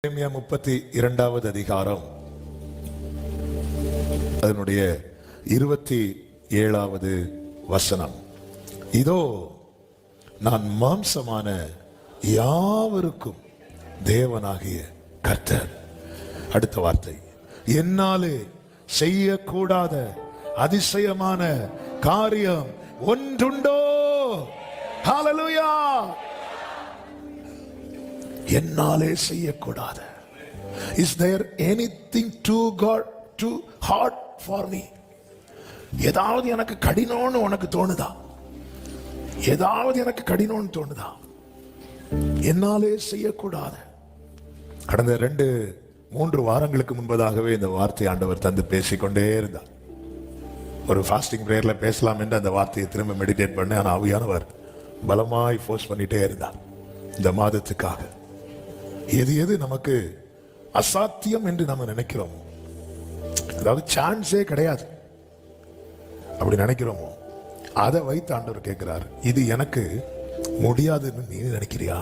32வது அதிகாரம் அதனுடைய 27வது வசனம். இதோ நான் மாம்சமான யாவருக்கும் தேவனாகிய கர்த்தர். அடுத்த வார்த்தை, என்னாலே செய்யக்கூடாத அதிசயமான காரியம் ஒன்றுண்டோ? ஹல்லேலூயா. என்னாலே செய்யக்கூடாத. Is there anything too hard for me? ஏதாவது எனக்கு கடினம்னு உனக்கு தோணுதா? ஏதாவது எனக்கு கடினம்னு தோணுதா? என்னாலே செய்யக்கூடாத. கடந்த 2-3 வாரங்களுக்கு முன்பதாகவே இந்த வார்த்தை ஆண்டவர் தந்து பேசிக்கொண்டே இருந்தார். ஒரு ஃபாஸ்டிங் பிரேயர்ல பேசலாம் என்று அந்த வார்த்தையை திரும்ப மெடிடேட் பண்ண, ஆனால் ஆவியானவர் பலமாய் ஃபோர்ஸ் பண்ணிட்டே இருந்தார். இந்த மாதத்துக்காக எது நமக்கு அசாத்தியம் என்று நம்ம நினைக்கிறோமோ, அதாவது சான்ஸே கிடையாது அப்படி நினைக்கிறோமோ, அதை வைத்து ஆண்டவர் கேட்கிறார், இது எனக்கு முடியாதுன்னு நீ நினைக்கிறியா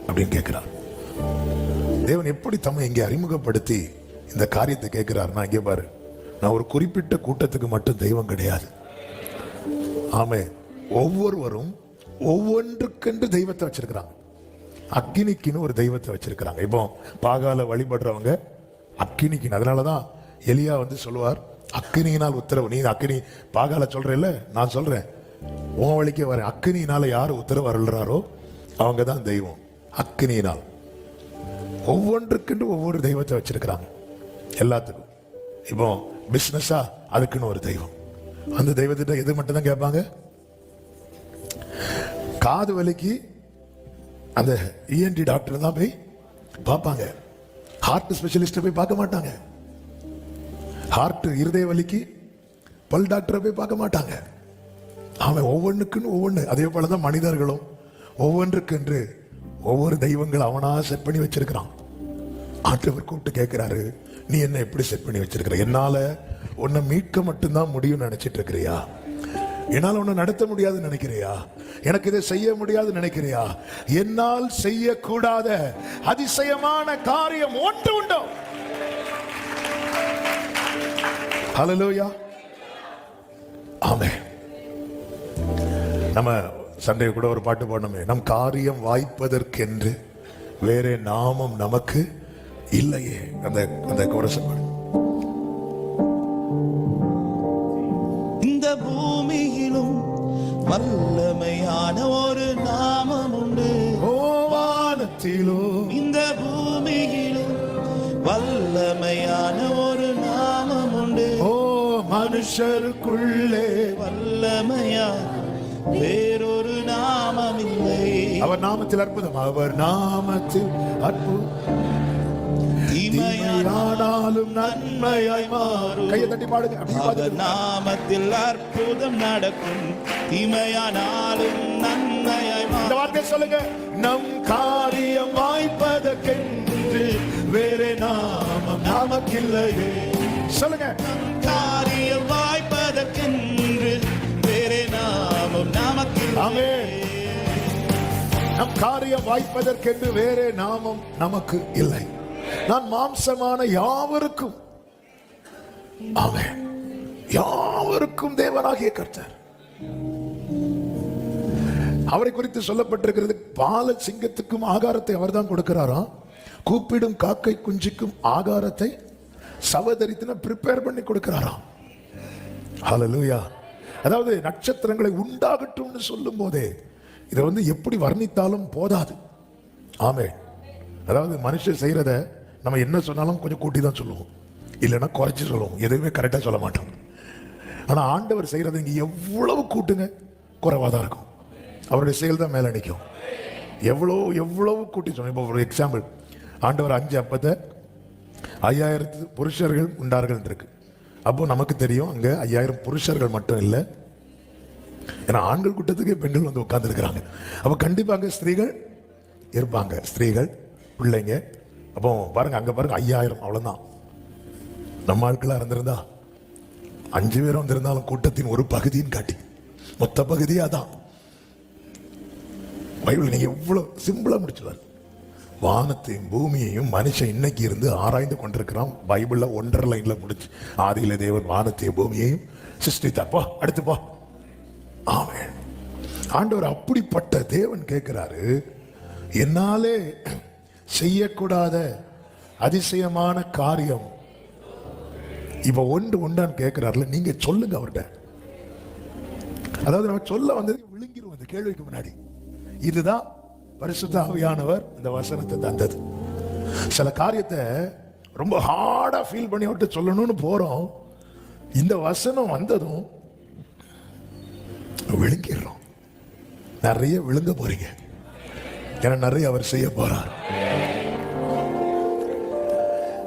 அப்படின்னு கேட்கிறார். தேவன் எப்படி தம்மை இங்கே அறிமுகப்படுத்தி இந்த காரியத்தை கேட்கிறார்னா, இங்கே பாரு, நான் ஒரு குறிப்பிட்ட கூட்டத்துக்கு மட்டும் தெய்வம் கிடையாது. ஆமே, ஒவ்வொருவரும் ஒவ்வொன்றுக்கென்று தெய்வத்தை வச்சிருக்கிறாங்க. அக்கினிக்குன்னு ஒரு தெய்வத்தை வச்சிருக்கிறாங்க. இப்போ பாகால வழிபடுறவங்க அக்கினிக்குன்னு. அதனாலதான் எலியா சொல்லுவார், அக்கினியினால் உத்தரவு. நீ அக்கினி பாகால சொல்றேல்ல, நான் சொல்றேன் உன் வழிக்கே வரேன். அக்கினியினால யாரு உத்தரவு அருள்றாரோ அவங்க தான் தெய்வம். அக்கினியினால் ஒவ்வொன்றுக்குன்னு ஒவ்வொரு தெய்வத்தை வச்சிருக்கிறாங்க எல்லாத்துக்கும். இப்போ பிசினஸா, அதுக்குன்னு ஒரு தெய்வம். அந்த தெய்வத்திட்ட எது மட்டும் தான் கேட்பாங்க? காது வலிக்கு அந்த ENT டாக்டர் தான் போய் பார்ப்பாங்க. ஹார்ட் ஸ்பெஷலிஸ்ட் போய் பார்க்க மாட்டாங்க. ஹார்ட் இருதய வலிக்கு பல் டாக்டரை போய் பார்க்க மாட்டாங்க. அவன் ஒவ்வொன்றுக்குன்னு ஒவ்வொன்று. அதே போலதான் மனிதர்களும் ஒவ்வொன்றுக்கென்று ஒவ்வொரு தெய்வங்கள் அவனா செட் பண்ணி வச்சிருக்கிறான். ஆண்டவர் கூப்பிட்டு கேட்கிறாரு, நீ என்ன எப்படி செட் பண்ணி வச்சிருக்கிற? என்னால உன்னை மீட்க மட்டும்தான் முடியும்னு நினைச்சிட்டு இருக்கிறியா? என்னால் உன்னை நடத்த முடியாதுன்னு நினைக்கிறியா? எனக்கு இதை செய்ய முடியாதுன்னு நினைக்கிறியா? என்னால் செய்யக்கூடாத அதிசயமான காரியம் ஒன்று உண்டோ? ஹல்லேலூயா. ஆமென். நம்ம சண்டே கூட ஒரு பாட்டு பாடணுமே, நம் காரியம் வாய்ப்பதற்கென்று வேற நாமம் நமக்கு இல்லையே. அந்த கோரஸ் பாடு. இந்த பூமியிலும் வல்லமையான ஒரு நாமம் உண்டு. ஓ வானத்திலும் இந்த பூமியிலும் வல்லமையான ஒரு நாமம் உண்டு. ஓ மனுஷருக்குள்ளே வல்லமையா வேறொரு நாமம் இல்லை. அவர் நாமத்தில் அற்புதம், அவர் நாமத்தில் அற்புதம். தீமையானாலும் நன்மையாய் மாறும். கையை தட்டி பாடுங்க. அவர் நாமத்தில் அற்புதம் நடக்கும். தீமையானாலும் நன்மையாய் மாறும். இந்த வார்த்தை சொல்லுங்க. நம் காரியம் வாய்ப்பதற்கென்று வேற நாமம் நமக்கில்லையே. சொல்லுங்க. நம் காரியம் வாய்ப்பதற்கென்று வேற நாமம் நமக்கில்லையே. நம் காரியம் வாய்ப்பதற்கென்று வேற நாமம் நமக்கு இல்லை. நான் மாம்சமான யாவருக்கும், ஆமென், யாவருக்கும் தேவனாகிய கர்த்தர். அவரை குறித்து சொல்லப்பட்டிருக்கிறது, பால சிங்கத்துக்கும் ஆகாரத்தை அவர் தான் கொடுக்கிறாராம், கூப்பிடும் காக்கை குஞ்சுக்கும் ஆகாரத்தை சவதரித்தின ப்ரிப்பேர் பண்ணி கொடுக்கிறாராம். ஹல்லேலூயா. அதாவது நட்சத்திரங்களை உண்டாகட்டும்னு சொல்லும் போதே இதை எப்படி வர்ணித்தாலும் போதாது. ஆமென். அதாவது மனுஷன் செய்யறத நம்ம என்ன சொன்னாலும் கொஞ்சம் கூட்டி தான் சொல்லுவோம், இல்லைன்னா குறைச்சி சொல்லுவோம், எதுவுமே கரெக்டாக சொல்ல மாட்டோம். ஆனால் ஆண்டவர் செய்யறது இங்கே எவ்வளவு கூட்டுங்க, குறைவாக தான் இருக்கும். அவருடைய செயல் தான் மேலே நிற்கும். எவ்வளவு கூட்டி சொல்லுவோம். இப்போ ஒரு எக்ஸாம்பிள், ஆண்டவர் 5 அப்பத்தை 5000 புருஷர்கள் உண்டார்கள் இருக்கு. அப்போ நமக்கு தெரியும் அங்கே 5000 புருஷர்கள் மட்டும் இல்லை, ஏன்னா ஆண்கள் கூட்டத்துக்கே பெண்கள் உட்கார்ந்து இருக்கிறாங்க. அப்போ கண்டிப்பாக ஸ்திரீகள் இருப்பாங்க, ஸ்திரீகள் பிள்ளைங்க. அப்போ பாருங்க, அங்க பாருங்க 5000, அவ்வளவுதான். நம்ம ஆட்களா இருந்திருந்தா 5 பேர் வந்திருந்தாலும் கூட்டத்தின் ஒரு பகுதின்னு காட்டி மொத்த பகுதியா தான். பைபிள் நீங்க எவ்வளவு சிம்பிளா முடிச்சுவார். வானத்தையும் பூமியையும் மனுஷன் இன்னைக்கு இருந்து ஆராய்ந்து கொண்டிருக்கிறான். பைபிள்ல 1.5 லைன்ல முடிச்சு, ஆதியில தேவன் வானத்தையும் பூமியையும் சிருஷ்டித்தார். அடுத்து போ. ஆமென். ஆண்டவர் அப்படிப்பட்ட தேவன் கேட்கிறாரு, என்னாலே செய்யக்கூடாத அதிசயமான காரியம் இப்ப ஒன்று உண்டான்னு கேட்கிறாருல, நீங்க சொல்லுங்க அவர்கிட்ட. அதாவது நம்ம சொல்ல வந்தது விழுங்கிரும் இந்த கேள்விக்கு முன்னாடி. இதுதான் பரிசுத்த ஆவியானவர் இந்த வசனத்தை தந்தது. சில காரியத்தை ரொம்ப ஹார்டா ஃபீல் பண்ணி விட்டு சொல்லணும்னு போறோம், இந்த வசனம் வந்ததும் விழுங்கிடுறோம். நிறைய விழுங்க போறீங்க, ஏன்னா நிறைய அவர் செய்ய போறார்.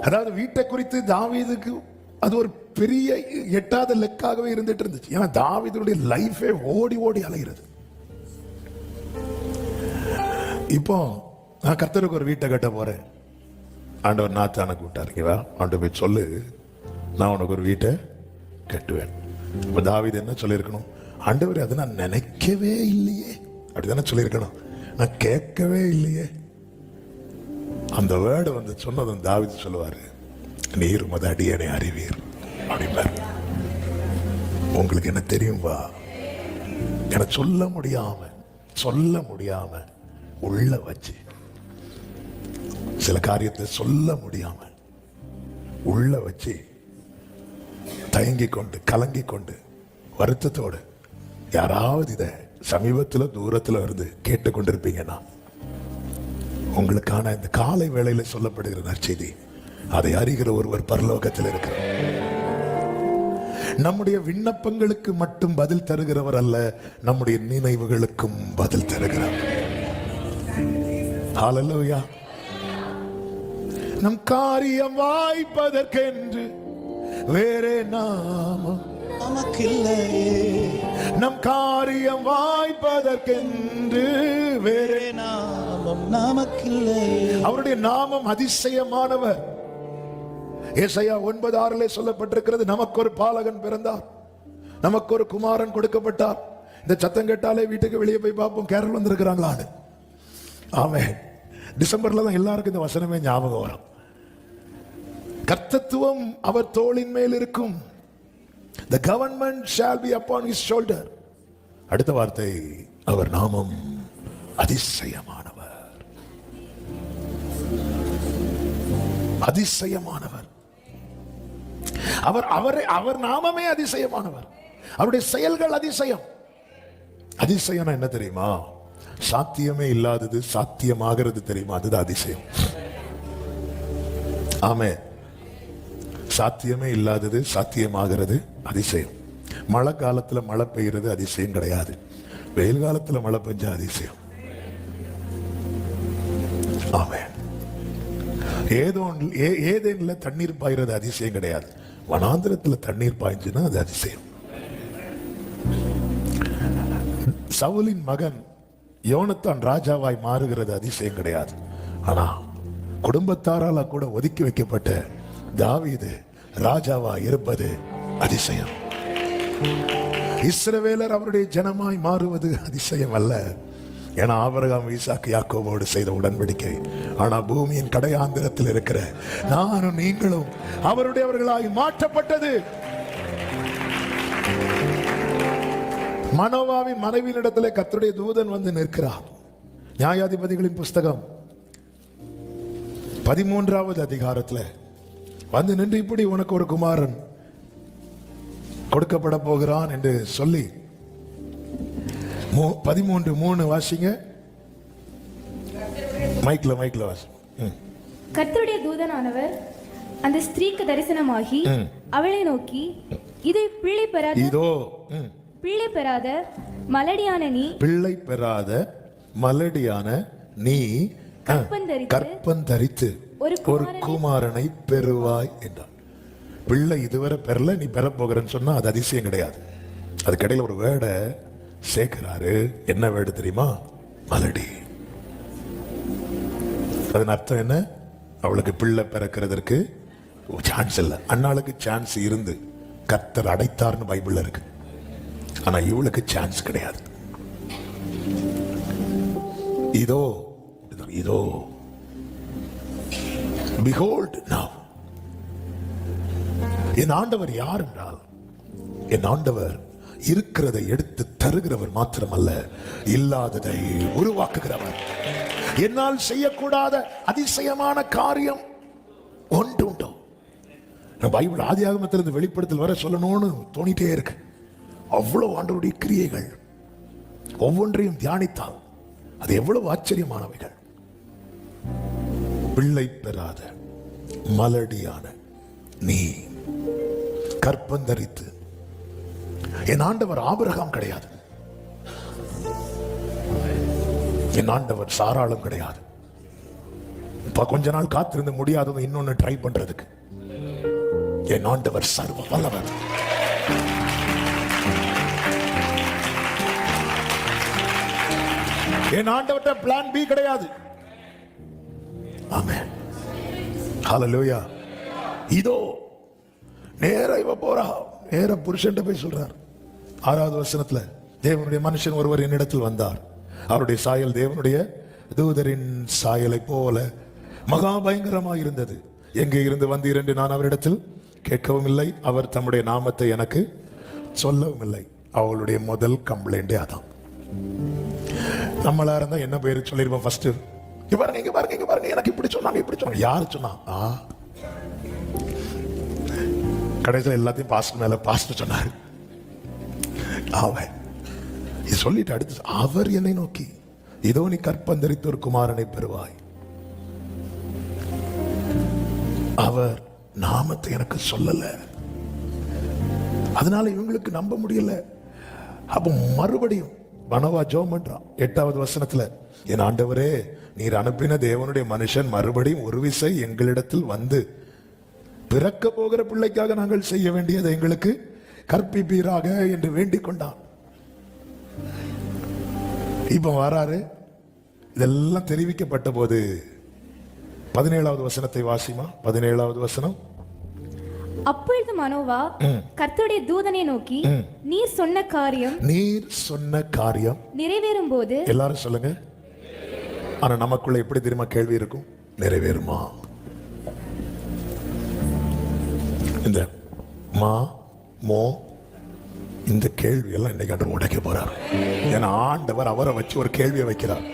அதாவது வீட்டை குறித்து தாவீதுக்கு அது ஒரு பெரிய எட்டாத லெக்காகவே இருந்துட்டு இருந்துச்சு. ஏன்னா தாவீதுடைய லைஃபே ஓடி ஓடி அலைகிறது. இப்போ நான் கர்த்தருக்கு ஒரு வீட்டை கட்ட போறேன். ஆண்டவர் நாத்தான கூப்பிட்டாருங்களா, ஆண்டு போய் சொல்லு, நான் உனக்கு ஒரு வீட்டை கட்டுவேன். இப்போ தாவீது என்ன சொல்லியிருக்கணும்? ஆண்டவர் அதை நான் நினைக்கவே இல்லையே அப்படிதானே சொல்லியிருக்கணும். நான் கேட்கவே இல்லையே. அந்த வேர்டு வந்து சொன்னதும் தாவீது சொல்லுவாரு, நீர் உமது அடியனை அறிவீர் அப்படின்னாரு. உங்களுக்கு என்ன தெரியும்பா, எனக்கு சொல்ல முடியாம உள்ள வச்சு, சில காரியத்தை சொல்ல முடியாம உள்ள வச்சு தயங்கி கொண்டு கலங்கி கொண்டு வருத்தத்தோடு யாராவது இதை சமீபத்தில் தூரத்தில் இருந்து கேட்டுக்கொண்டிருப்பீங்கன்னா, உங்களுக்கான இந்த காலை வேளையில சொல்லப்படுகிற நற்செய்தி, அதை அறிகிற ஒருவர் பரலோகத்தில் இருக்கிறார். நம்முடைய விண்ணப்பங்களுக்கு மட்டும் பதில் தருகிறவர் அல்ல, நம்முடைய நினைவுகளுக்கும் பதில் தருகிறார். ஹல்லேலூயா. நம் காரியம் வாய்ப்பதற்கென்று வேறே நாமம் நமக்கில்லையே, நம் காரியம் வாய்ப்பதற்கென்று வேறே நாமம் நமக்கில்லையே. அவருடைய நாமம் அதிசயமானவர். ஏசாயா 9:6 சொல்லப்பட்டிருக்கிறது, நமக்கு ஒரு பாலகன் பிறந்தார், நமக்கு ஒரு குமாரன் கொடுக்கப்பட்டார். இந்த சத்தம் கேட்டாலே வீட்டுக்கு வெளியே போய் பார்ப்போம், கேரள் வந்திருக்கிறாங்களான்னு. ஆமென். டிசம்பர்ல தான் எல்லாருக்கும் இந்த வசனமே ஞாபகம் வரும். கர்த்தத்துவம் அவர் தோளின் மேல் இருக்கும். The government shall be upon his shoulder. அடுத்த வார்த்தை, அவர் நாமம் அதிசயமானவர். அதிசயமானவர். அவர் நாமமே அதிசயமானவர். அவருடைய செயல்கள் அதிசயம். அதிசயம் என்ன தெரியுமா? சாத்தியமே இல்லாதது சாத்தியமாகிறது தெரியுமா? அதுதான் அதிசயம். ஆமே. சாத்தியமே இல்லாதது சாத்தியமாகிறது அதிசயம். மழை காலத்துல மழை பெய்யறது அதிசயம் கிடையாது, வெயில் காலத்துல மழை பெஞ்சா அதிசயம். ஆமே. ஏதேன்ல தண்ணீர் பாய்றது அதிசயம் கிடையாது, வனாந்திரத்துல தண்ணீர் பாய்ஞ்சுன்னா அது அதிசயம். சவுலின் மகன் யோனத்தான் ராஜாவாய் மாறுகிறது அதிசயம் கிடையாது, ஆனா குடும்பத்தாரால கூட ஒதுக்கி வைக்கப்பட்ட தாவீது ராஜாவா இருப்பது அதிசயம். இஸ்ரவேலர் அவருடைய ஜனமாய் மாறுவது அதிசயம் அல்ல, ஏன்னா ஆபிரகாம் ஈசாக்கு யாக்கோபோடு செய்த உடன்படிக்கை. ஆனா பூமியின் கடையாந்திரத்தில் இருக்கிற நானும் நீங்களும் அவருடையவர்களாய் மாற்றப்பட்டது. மனோவாவின் மனைவியினிடத்திலே கர்த்தருடைய தூதன் வந்து நிற்கிறார். நியாயாதிபதிகளின் புஸ்தகம் 13வது அதிகாரத்துல வந்து நின்று, இப்படி உனக்கு ஒரு குமாரன் கொடுக்கப்பட போகிறான் என்று சொல்லி 13:3 வாசிங்க. மைக்ல வாசி. கர்த்தருடைய தூதனானவர் அந்த ஸ்திரீக்கு தரிசனமாகி அவளை நோக்கி, இதோ பிள்ளை பெறாத மலடியான நீ கற்பம் தரித்து ஒரு குமாரனை பெறுவாய் என்றார். பிள்ளை இதுவரை பெறல, நீ பெற போகிறன்னு சொன்னா அது அதிசயம் கிடையாது. அதுக்கடையில் ஒரு வேர்டை சேர்க்கிறாரு. என்ன வேர்டு தெரியுமா? மலடி. அதன் அர்த்தம் என்ன? அவளுக்கு பிள்ளை பிறக்கிறதுக்கு சான்ஸ் இல்லை. அண்ணாளுக்கு சான்ஸ் இருந்து கர்த்தர் அடைத்தார்னு பைபிள்ல இருக்கு, ஆனா இவளுக்கு சான்ஸ் கிடையாது. இதோ behold now. என் ஆண்டவர் யார் என்றால், என் ஆண்டவர் இருக்கிறதை எடுத்து தருகிறவர் மாத்திரமல்ல, இல்லாததை உருவாக்குகிறவர். என்னால் செய்யக்கூடாத அதிசயமான காரியம் ஒன்று உண்டோ? பைபிள் ஆதியாகமத்திலிருந்து வெளிப்படுத்தல் வர சொல்லணும்னு தோணிட்டே இருக்கு. அவ்வளவு ஆண்டவருடைய கிரியைகள் ஒவ்வொன்றையும் தியானித்தால் அது எவ்வளவு ஆச்சரியமானவைகள். பிள்ளை பெறாத மலடியான நீ கற்பந்தரித்து, என் ஆண்டவர் ஆபிரகாம் கிடையாது, என் ஆண்டவர் சாராளும் கிடையாது. கொஞ்ச நாள் காத்திருந்து முடியாதவங்க இன்னொன்னு ட்ரை பண்றதுக்கு என் ஆண்டவர் சர்வ வல்லவர். என் ஆண்டவர்ட்ட பிளான் பி கிடையாது. ஆமென், ஹல்லேலூயா. இதோ நேரா இவ போறா, நேர புருஷன் போய் சொல்றார். 6வது வசனத்துல, தேவனுடைய மனுஷன் ஒருவர் என்னிடத்தில் வந்தார், அவருடைய சாயல் தேவனுடைய தூதரின் சாயலை போல மகா பயங்கரமாக இருந்தது. எங்கே இருந்து வந்தீர் என்று நான் அவரிடத்தில் கேட்கவும் இல்லை, அவர் தம்முடைய நாமத்தை எனக்கு சொல்லவும் இல்லை. அவளுடைய முதல் கம்ப்ளைண்டே அதான். நம்மளா இருந்தா என்ன பேரு சொல்லிருப்போம்? ஃபர்ஸ்ட் பாருங்க பாருங்க, எனக்கு இப்படி சொன்னாங்க இப்படி சொன்னாங்க. யாரு சொன்னா? கடைசியில் எல்லாத்தையும் பாஸ்டர் மேல பாஸ்டர் சொன்னாரு. அவன் சொல்லிட்டு அடுத்து அவர் என்னை நோக்கி, இதோ நீ கற்பந்தரித்து ஒரு குமாரனை பெறுவாய், அவர் நாமத்தை எனக்கு சொல்லல, அதனால இவங்களுக்கு நம்ப முடியல. அப்ப மறுபடியும் மனவா ஜெபம் பண்றான். 8வது வசனத்துல, என் ஆண்டவரே, நீர் அனுப்பின தேவனுடைய மனுஷன் மறுபடியும் ஒரு விசை எங்களிடத்தில் வந்து பிறக்க போகிற பிள்ளைக்காக நாங்கள் செய்ய வேண்டியதை எங்களுக்கு கற்பிப்பீராக என்று வேண்டிக் கொண்டான். இப்ப வராரு. இதெல்லாம் தெரிவிக்கப்பட்ட போது 17வது வசனத்தை வாசிமா. 17வது வசனம். அப்பொழுது மனோவா கர்த்தருடைய தூதனை நோக்கி, நீர் சொன்ன காரியம் நிறைவேறும் போது, எல்லாரும் சொல்லுங்க. ஆனா நமக்குள்ள எப்படி தெரியுமா கேள்வி இருக்கும்? நிறைவேறுமா? இந்த மா மோ இந்த கேள்வி எல்லாம் இன்னைக்கு ஆண்டவர் உடைக்க போறார். ஏன்னா ஆண்டவர் அவரை வச்சு ஒரு கேள்வியை வைக்கிறார்.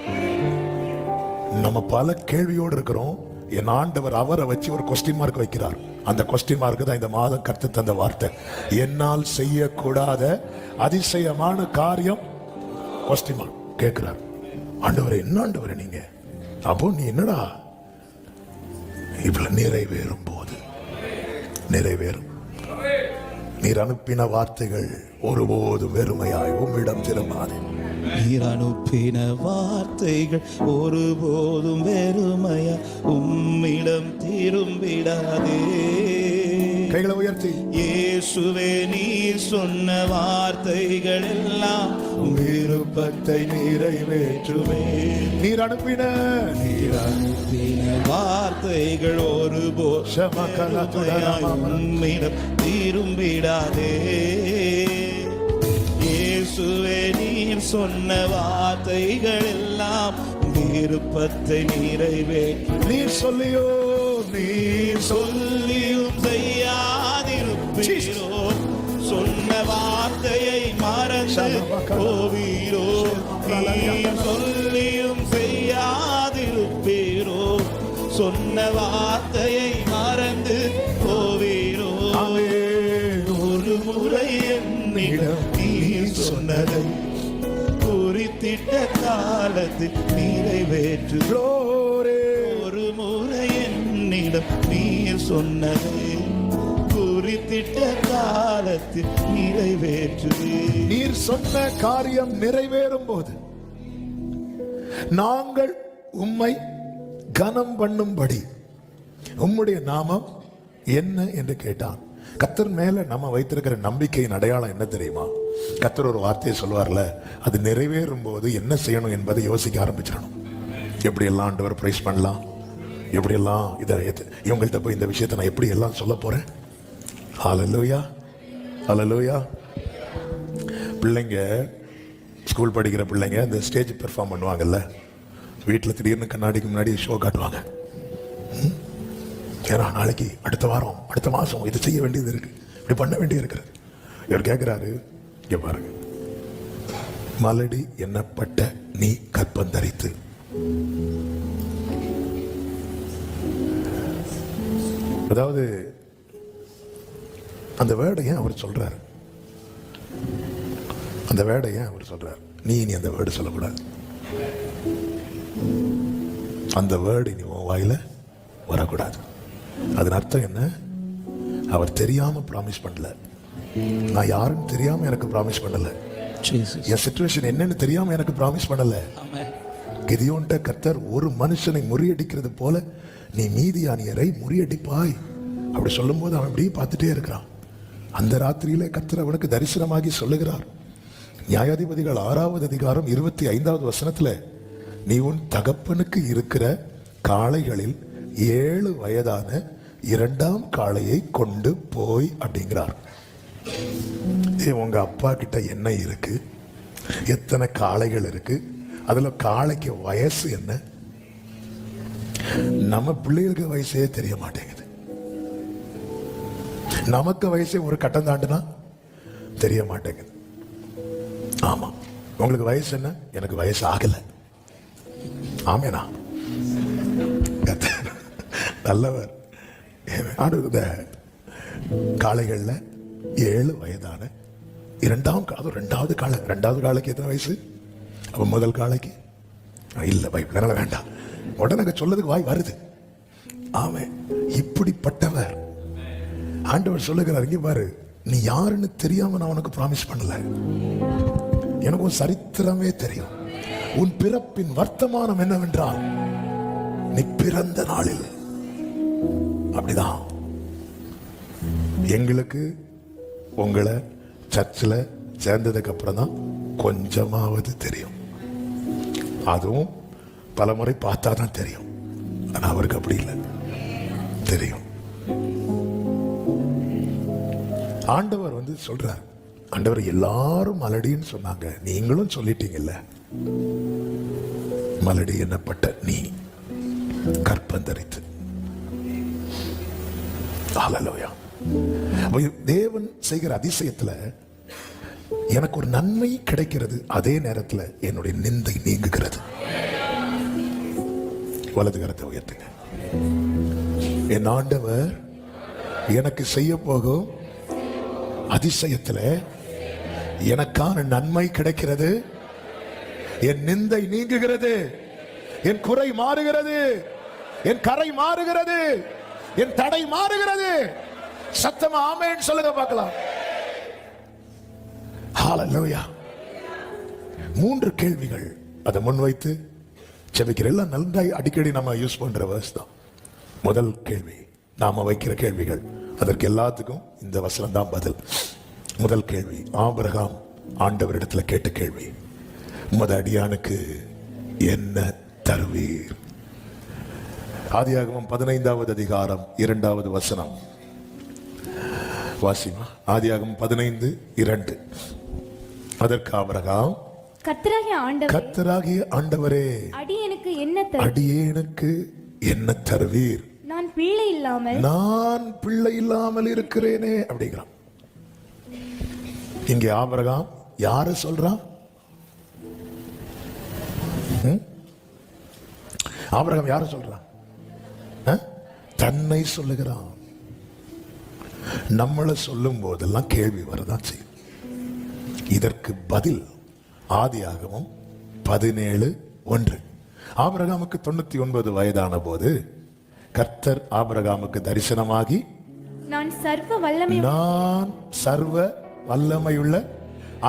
நம்ம பல கேள்வியோடு இருக்கிறோம். என் ஆண்டவர் அவரை வச்சு ஒரு கொஸ்டின் மார்க் வைக்கிறார். அந்த கொஸ்டின் மார்க் தான் இந்த மாதம் கர்த்தர் தந்த வார்த்தை. என்னால் செய்யக்கூடாத அதிசயமான காரியம் கொஸ்டின் மார்க் கேட்கிறார். ஆண்டவரே, என்ன ஆண்டவரே நீங்க? அப்போ நீ என்னடா? இவ்வளவு நிறைவேறும் போது நிறைவேறும். நீர் அனுப்பின வார்த்தைகள் ஒருபோதும் வெறுமையாய் உம்மிடம் திரும்பாது. நீர் அனுப்பின வார்த்தைகள் ஒருபோதும் வெறுமையா உம்மிடம் திரும்பிடாதே. கைகளை உயர்த்தி, இயேசுவே, நீர் சொன்ன வார்த்தைகள் எல்லாம் விருப்பத்தை நிறைவேற்றுமே. நீர் அனுப்பின வார்த்தைகள் ஒருபோதும் உம்மிடம் திரும்பிடாதே. இயேசுவே, நீர் சொன்ன வார்த்தைகள் எல்லாம் விருப்பத்தை நிறைவேற்று. நீர் சொல்லியும் செய்யாதிருப்பீரோ, சொன்ன வார்த்தையை மறந்து போவீரோ. நீர் சொல்லியும் செய்யாதிருப்பீரோ, சொன்ன வார்த்தையை மறந்து போவீரோ. ஒரு முறை என்னிடம் நீர் சொன்னதை குறித்திட்ட காலத்தில் நிறைவேற்று. ஒரு முறை என்னிடம் நீர் சொன்னதை குறித்திட்ட காலத்தில் நிறைவேற்று. நீர் சொன்ன காரியம் நிறைவேறும் போது நாங்கள் உம்மை கனம் பண்ணும்படி உம்முடைய நாமம் என்ன என்று கேட்டான். கர்த்தர் மேல நம்ம வைத்திருக்கிற நம்பிக்கையின் அடையாளம் என்ன தெரியுமா? கர்த்தர் ஒரு வார்த்தையை சொல்வார்ல, அது நிறைவேறும் போது என்ன செய்யணும் என்பதை யோசிக்க ஆரம்பிச்சிடணும். எப்படி எல்லாம் ஆண்டவர் பிரைஸ் பண்ணலாம், எப்படி எல்லாம் இதை இவங்கள்ட்ட போய் இந்த விஷயத்தை நான் எப்படி எல்லாம் சொல்ல போறேன். ஹல்லேலூயா, ஹல்லேலூயா. பிள்ளைங்க ஸ்கூல் படிக்கிற பிள்ளைங்க இந்த ஸ்டேஜ் பெர்ஃபார்ம் பண்ணுவாங்கல்ல, வீட்டில் திடீர்னு கண்ணாடிக்கு முன்னாடி ஷோ காட்டுவாங்க. ஏன்னா நாளைக்கு, அடுத்த வாரம், அடுத்த மாசம் இது செய்ய வேண்டியது இருக்கு, இப்படி பண்ண வேண்டியது இருக்கிறது. இவர் கேட்கிறாரு, இங்க பாருங்க, மலடி எண்ணப்பட்ட நீ கற்பந்தரித்து. அதாவது அந்த வேர்டை ஏன் அவர் சொல்றாரு? அந்த வேர்டை ஏன் அவர் சொல்றாரு? நீ அந்த வேர்டு சொல்லக்கூடாது. அந்த வேர்டு இனி உன் வாயில வரக்கூடாது. அதன் அர்த்தம் என்ன? அவர் தெரியாம ப்ராமிஸ் பண்ணல. நான் யாருன்னு தெரியாம எனக்கு ப்ராமிஸ் பண்ணல. என் சிச்சுவேஷன் என்னன்னு தெரியாம எனக்கு ப்ராமிஸ் பண்ணல. கிதியோன்ட்ட கர்த்தர் ஒரு மனுஷனை முறியடிக்கிறது போல நீ மீதியானியரை முறியடிப்பாய் அப்படி சொல்லும் போது அவன் இப்படி பார்த்துட்டே இருக்கிறான். அந்த ராத்திரியில கர்த்தர் அவனுக்கு தரிசனமாகி சொல்லுகிறார். நியாயாதிபதிகள் 6வது அதிகாரம் 25வது வசனத்துல, நீ உன் தகப்பனுக்கு இருக்கிற காளைகளில் 7 வயதான 2ஆம் காளையை கொண்டு போய் அப்படிங்கிறார். உங்க அப்பா கிட்ட என்ன இருக்கு, எத்தனை காளைகள் இருக்கு, அதுல காளைக்கு வயசு என்ன? நம்ம பிள்ளைகளுக்கு வயசே தெரிய மாட்டேங்குது. நமக்கு வயசே ஒரு கட்டம் தாண்டுனா தெரிய மாட்டேங்குது. ஆமா, உங்களுக்கு வயசு என்ன? எனக்கு வயசு ஆகல. ஆமேனா? நல்லவர். காளைகள்ல 7 வயதான 2வது காளை. 2வது காளைக்கு எத்தனை வயசு? அப்ப முதல் காளைக்கு இல்ல, பைபிள் வேண்டாம், உடனே சொல்லதுக்கு வாய் வருது. ஆமே, இப்படிப்பட்டவர் ஆண்டவர் சொல்லுகிறார், இங்க பாரு, நீ யாருன்னு தெரியாம நான் உனக்கு ப்ராமிஸ் பண்ணல. எனக்கு உன் சரித்திரமே தெரியும். உன் பிறப்பின் வர்த்தமானம் என்னவென்றால் நீ பிறந்த நாளில். அப்படிதான் எங்களுக்கு உங்களை சர்ச்சில் சேர்ந்ததுக்கு அப்புறம் தான் கொஞ்சமாவது தெரியும். அதுவும் பல முறை பார்த்தா தான் தெரியும். ஆனா அவருக்கு அப்படி இல்லை, தெரியும். ஆண்டவர் சொல்றார், ஆண்டவர் எல்லாரும் மலடின்னு சொன்னாங்க, நீங்களும் சொல்லிட்டீங்கல்ல, மலடி என்னப்பட்ட நீ கற்பந்தரித்து. ஹல்லேலூயா. தேவன் செய்கிற அதிசயத்துல எனக்கு ஒரு நன்மை கிடைக்கிறது, அதே நேரத்தில் என்னுடைய நிந்தை நீங்குகிறது. வலது கரத்தை உயர்த்துங்க. என் ஆண்டவர் எனக்கு செய்ய போகும் அதிசயத்துல எனக்கான நன்மை கிடைக்கிறது, என் நிந்தை நீங்குகிறது, என் குறை மாறுகிறது, என் கரை மாறுகிறது, என் தடை மாறுகிறது. சத்தமா ஆமென் சொல்லுங்க பார்க்கலாம். ஹல்லேலூயா. 3 கேள்விகள் அதை முன்வைத்து ஜெபிக்கிற எல்லாம் நன்றாய் அடிக்கடி நம்ம யூஸ் பண்ற வேர்ஸ் தான். முதல் கேள்வி, நாம வைக்கிற கேள்விகள், அதற்கு எல்லாத்துக்கும் இந்த வசனம் தான் பதில். முதல் கேள்வி, ஆபிரகாம் ஆண்டவரிடத்துல கேட்ட கேள்வி, உமது அடியானுக்கு என்ன தருவீர்? ஆதியாகமம் 15வது அதிகாரம் 2வது வசனம் வாசிமா. ஆதியாகமம் 15:2. அதற்கு ஆபிரகாம், கர்த்தராகிய ஆண்டவரே, அடியேனுக்கு என்ன தருவீர்? நான் பிள்ளை இல்லாமல் இருக்கிறேனே அப்படிங்கிறான். இங்கே ஆபிரகாம் யாரு சொல்றான்? ஆபிரகாம் யாரு சொல்றான்? தன்னை சொல்லுகிறான். நம்மளை சொல்லும் போதெல்லாம் கேள்வி வரதான் செய்யும். இதற்கு பதில் ஆதியாகமம் 17:1. ஆபிரகாமுக்கு 99 வயதான போது கர்த்தர் ஆபிரகாமுக்கு தரிசனமாகி, நான் சர்வ வல்லமையுள்ள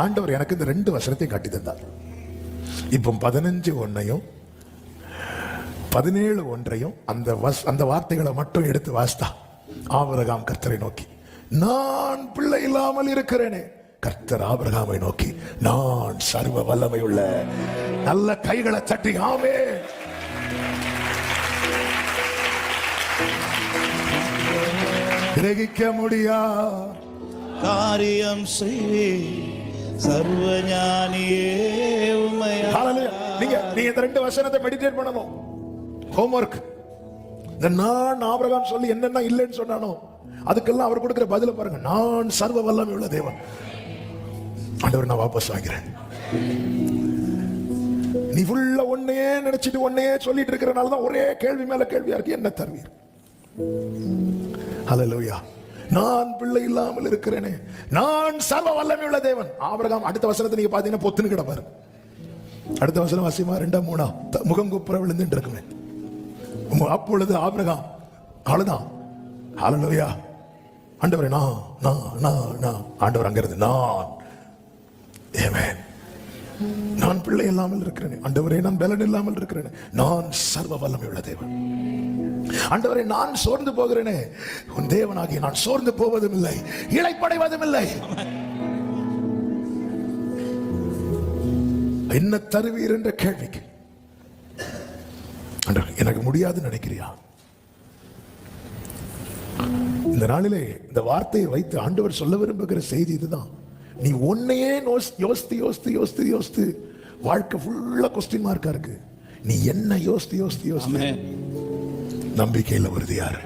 ஆண்டவர் எனக்கு இந்த 2 வசனத்தை காட்டி தந்தார். இப்போ 15:1 17:1 அந்த வார்த்தைகளை மட்டும் எடுத்து வாசித்தா, ஆபிரகாம் கர்த்தரை நோக்கி, நான் பிள்ளை இல்லாமல் இருக்கிறேனே. கர்த்தர் ஆபிரகாமை நோக்கி, நான் சர்வ வல்லமையுள்ள. நல்ல கைகளை தட்டி ஆமென். கிரகிக்க முடியா காரியம் செய்வே சர்வஞானியே உம்மை. நீங்க இந்த 2 வசனத்தை மெடிடேட் பண்ணணும். ஹோம்வொர்க். இந்த நான் ஆபிரகாம் சொல்லி என்னென்ன இல்லைன்னு சொன்னானோ அதுக்கெல்லாம் அவர் கொடுக்கிற பதில பாருங்க. நான் சர்வ வல்லமை உள்ள தேவன். ஆண்டவர், நான் வாபஸ் வாங்கிறேன். நீ ஃபுல்லா ஒன்னையே நினைச்சிட்டு ஒன்னையே சொல்லிட்டு இருக்கிறனால தான் ஒரே கேள்வி மேல கேள்வியா இருக்கு. என்ன தருவீர்? ஹல்லேலூயா. நான் பிள்ளை இல்லாமல் இருக்கிறேனே, நான் சர்வ வல்லமை உள்ள தேவன். ஆபிரகாம் அடுத்த வசனத்தை நீங்க பாத்தீங்கன்னா பொத்துன்னு கிடப்பாரு. அடுத்த வசனம் வாசிமா 2:3 முகம் குப்புற விழுந்துட்டு இருக்குமே. அப்பொழுது ஆபிரகாம் அவ்வளவுதான். ஹல்லேலூயா. ஆண்டவரே, நான் ஆண்டவர் அங்க இருந்து நான் நான் பிள்ளை இல்லாமல் இருக்கிறேன். ஆண்டவரே, நான் பலன் இல்லாமல் இருக்கிறேன். நான் சர்வ வல்லமை உள்ள தேவன். ஆண்டவரே, நான் சோர்ந்து போகிறேனே, உன் தேவனாகிய நான் சோர்ந்து போவதும் இல்லை, இளைப்படைவதும் இல்லை. என்ன தருவீர் என்ற கேள்விக்கு எனக்கு முடியாதுன்னு நினைக்கிறியா? இந்த நாளிலே இந்த வார்த்தையை வைத்து ஆண்டவர் சொல்ல விரும்புகிற செய்தி இதுதான். நீ ஒன்னையே யோசித்து யோசித்து யோசித்து யோசித்து வாழ்க்கை ஃபுல்லா கொஸ்டின் மார்க்கா இருக்கு. நீ என்ன யோசித்து யோசித்து யோசித்து நம்பிக்கையில் உறுதியாரு.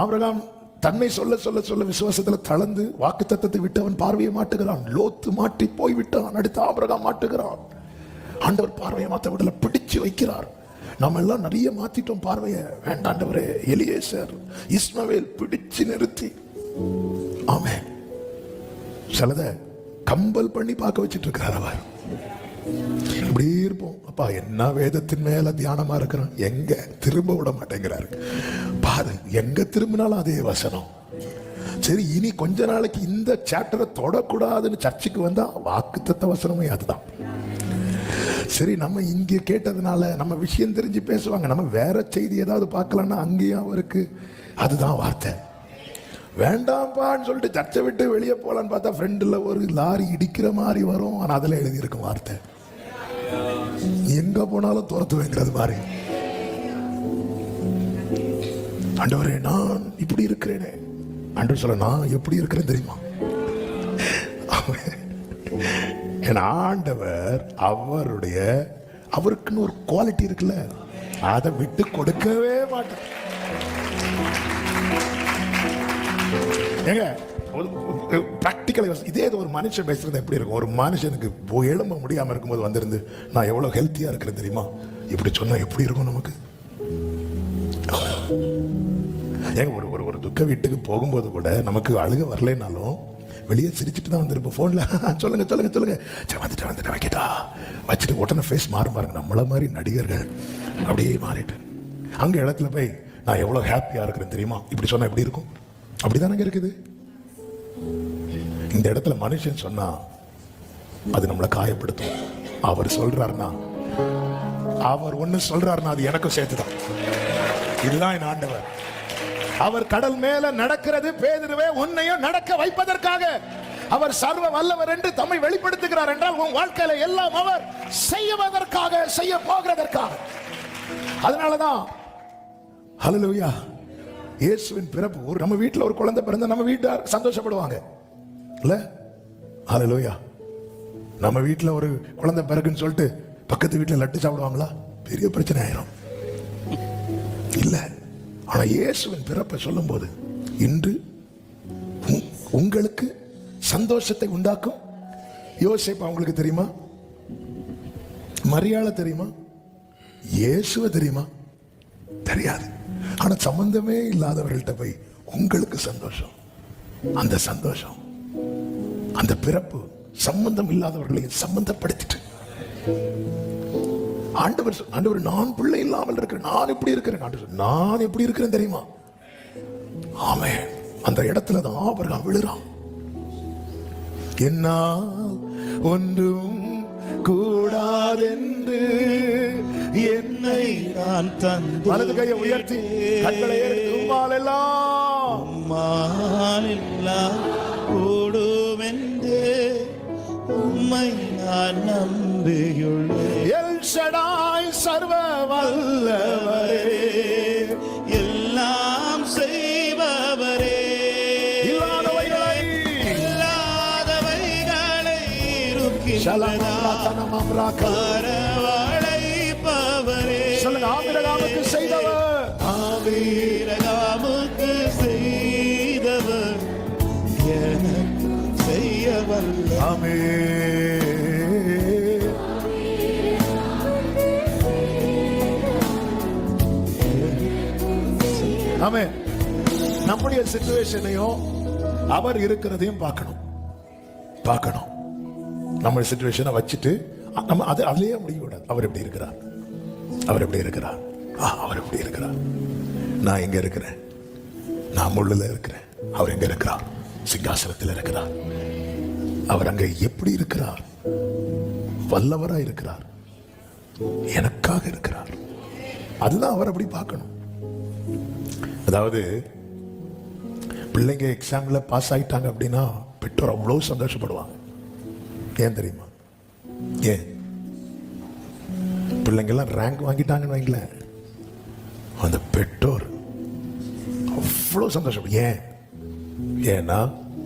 ஆபிரகாம் தன்னை சொல்ல சொல்ல சொல்ல விசுவாசத்துல தளர்ந்து வாக்குத்தத்தத்தை விட்டு அவன் பார்வையை மாட்டுகிறான். லோத்து மாட்டி போய் விட்டான். அடுத்து ஆபிரகாம் மாட்டுகிறான். ஆண்டவர் பார்வையை மாத்த விடல, பிடிச்சு வைக்கிறார். நம்ம எல்லாம் நிறைய மாத்திட்டோம் பார்வையை. வேண்டாண்டவரே, எலியேசர், இஸ்மவேல் பிடிச்சு நிறுத்தி, ஆமென், சிலத கம்பல் பண்ணி பார்க்க வச்சிட்டு இருக்கிறார் அவர். இப்படி இருப்போம். அப்பா, என்ன வேதத்தின் மேல தியானமா இருக்கிறான், எங்க திரும்ப விட மாட்டேங்கிறாரு பாரு. எங்க திரும்பினாலும் அதே வசனம். சரி, இனி கொஞ்ச நாளைக்கு இந்த சாப்டரை தொடக்கூடாதுன்னு சர்ச்சுக்கு வந்தா வாக்குத்தத்த வசனமே அதுதான். சரி, நம்ம இங்க கேட்டதுனால நம்ம விஷயம் தெரிஞ்சு பேசுவாங்க. நம்ம வேற செய்தி ஏதாவது பார்க்கலன்னா அங்கேயும் அவருக்கு அதுதான் வார்த்தை. வேண்டாம்பான்னு சொல்லிட்டு சர்ச்சை விட்டு வெளியே போலான்னு பார்த்தா ஃப்ரெண்டில் ஒரு லாரி இடிக்கிற மாதிரி வரும். ஆனால் அதில் எழுதியிருக்கும் வார்த்தை, எங்க போனாலும் துரத்துவேங்கிறது மாதிரி. ஆண்டவரே, நான் இப்படி இருக்கிறேனே. ஆண்டவர் சொல்ல, நான் எப்படி இருக்கிறேன் தெரியுமா? என் ஆண்டவர் அவருக்குன்னு ஒரு குவாலிட்டி இருக்குல்ல, அதை விட்டு கொடுக்கவே மாட்டேன். ஏங்க, பிராக்டிக்கலா இதே ஒரு மனுஷன் பேசுறது எப்படி இருக்கும்? ஒரு மனுஷனுக்கு எழும்ப முடியாம இருக்கும்போது வந்திருந்து நான் எவ்வளவு ஹெல்த்தியா இருக்கிறேன் தெரியுமா, இப்படி சொன்னா எப்படி இருக்கும் நமக்கு? ஏங்க, ஒரு துக்க வீட்டுக்கு போகும்போது கூட நமக்கு அழுக வரலைனாலும் வெளியே சிரிச்சுட்டு தான் வந்திருப்போம். போன்ல சொல்லுங்க சொல்லுங்க சொல்லுங்க, வந்துட்டு வைக்கிட்டா வச்சுட்டு உடனே ஃபேஸ் மாறும் பாருங்க. நம்மள மாதிரி நடிகர்கள் அப்படியே மாறிட்டு அங்க இடத்துல போய் நான் எவ்வளவு ஹாப்பியா இருக்கிறேன் தெரியுமா, இப்படி சொன்னா எப்படி இருக்கும்? அப்படிதானங்க இருக்குது. இந்த இடத்துல மனுஷன் சொன்னா அது நம்மளை காயப்படுத்தும். அவர் சொல்றாருன்னா, அவர் ஒண்ணு சொல்றாருன்னா அது எனக்கும் சேர்த்துதான். இதுதான் என் ஆண்டவர். அவர் கடல் மேல நடக்கிறது பேதுருவே உன்னையும் நடக்க வைப்பதற்காக. அவர் சர்வ வல்லவர் என்று தம்மை வெளிப்படுத்துகிறார் என்றால் உன் வாழ்க்கையில எல்லாம் அவர் செய்வதற்காக, செய்ய போகிறதற்காக. அதனாலதான் ஹல்லேலூயா, இயேசுவின் பிறப்பு. நம்ம வீட்டுல ஒரு குழந்தை பிறந்தா நம்ம வீட்டார் சந்தோஷப்படுவாங்க இல்ல? ஹல்லேலூயா. நம்ம வீட்டுல ஒரு குழந்தை பிறகுன்னு சொல்லிட்டு பக்கத்து வீட்டுல லட்டு சாப்பிடுவாங்களா? பெரிய பிரச்சனை ஆயிரும் இல்ல. ஆனா இயேசுவின் பிறப்பை சொல்லும் போது இன்று உங்களுக்கு சந்தோஷத்தை உண்டாக்கும். யோசேப்பு அவங்களுக்கு தெரியுமா? மரியாதை தெரியுமா? இயேசுவை தெரியுமா? தெரியாது. ஆனா சம்பந்தமே இல்லாதவர்கள்ட்ட போய் உங்களுக்கு சந்தோஷம். அந்த சந்தோஷம், அந்த பிறப்பு சம்பந்தம் இல்லாதவர்களை சம்பந்தப்படுத்திட்டு ஆண்டவர் நான் பிள்ளை இல்லாமல் இருக்கிறேன், நான் எப்படி இருக்கிறேன், நான் எப்படி இருக்கிறேன் தெரியுமா? ஆமென். அந்த இடத்துல தான் ஆபிரகாம் விழுறான். என்னால் ஒன்றும் கூடாதென்று என்னை நான் தந்து வலது கையை உயர்த்தி கண்களை எடுத்து உம்மாலெல்லாம் கூடுமென்று உம்மை நான் நம்பியுள்ளேன். எல் ஷடாய் சர்வ வல்லவரே, எல்லாம் செய்பவரே, இல்லாதவைகளை இருக்கின்றன, அரவணைப்பவரே. சொல்லுங்க. ஆபிரகாமுக்கு செய்தவர், ஆபிரகாமுக்கு செய்தவர் எனக்கு செய்ய வல்ல. ஆமென். ஆமென். நம்முடைய சிச்சுவேஷனையும் அவர் இருக்கிறதையும் பார்க்கணும். நம்ம சிச்சுவேஷனை வச்சுட்டு நம்ம அதுலயே முடிய கூடாது. அவர் எப்படி இருக்கிறார், அவர் எப்படி இருக்கிறார், அவர் எப்படி இருக்கிறார். நான் எங்க இருக்கிறேன், நான் முள்ளுல இருக்கிறேன். அவர் எங்க இருக்கிறார், சிங்காசனத்தில் இருக்கிறார். அவர் அங்க எப்படி இருக்கிறார், வல்லவராய் இருக்கிறார், எனக்காக இருக்கிறார். அதுதான் அவர் அப்படி பார்க்கணும். அதாவது பிள்ளைங்க எக்ஸாம்ல பாஸ் ஆயிட்டாங்க அப்படின்னா பெற்றோர் அவ்வளவு சந்தோஷப்படுவாங்க. ஏன் தெரியுமா? ஏன் பிள்ளைங்க எல்லாம் ரேங்க் வாங்கிட்டாங்கன்னு வைங்களேன், அந்த பெற்றோர் அவ்வளவு சந்தோஷம். ஏன்னா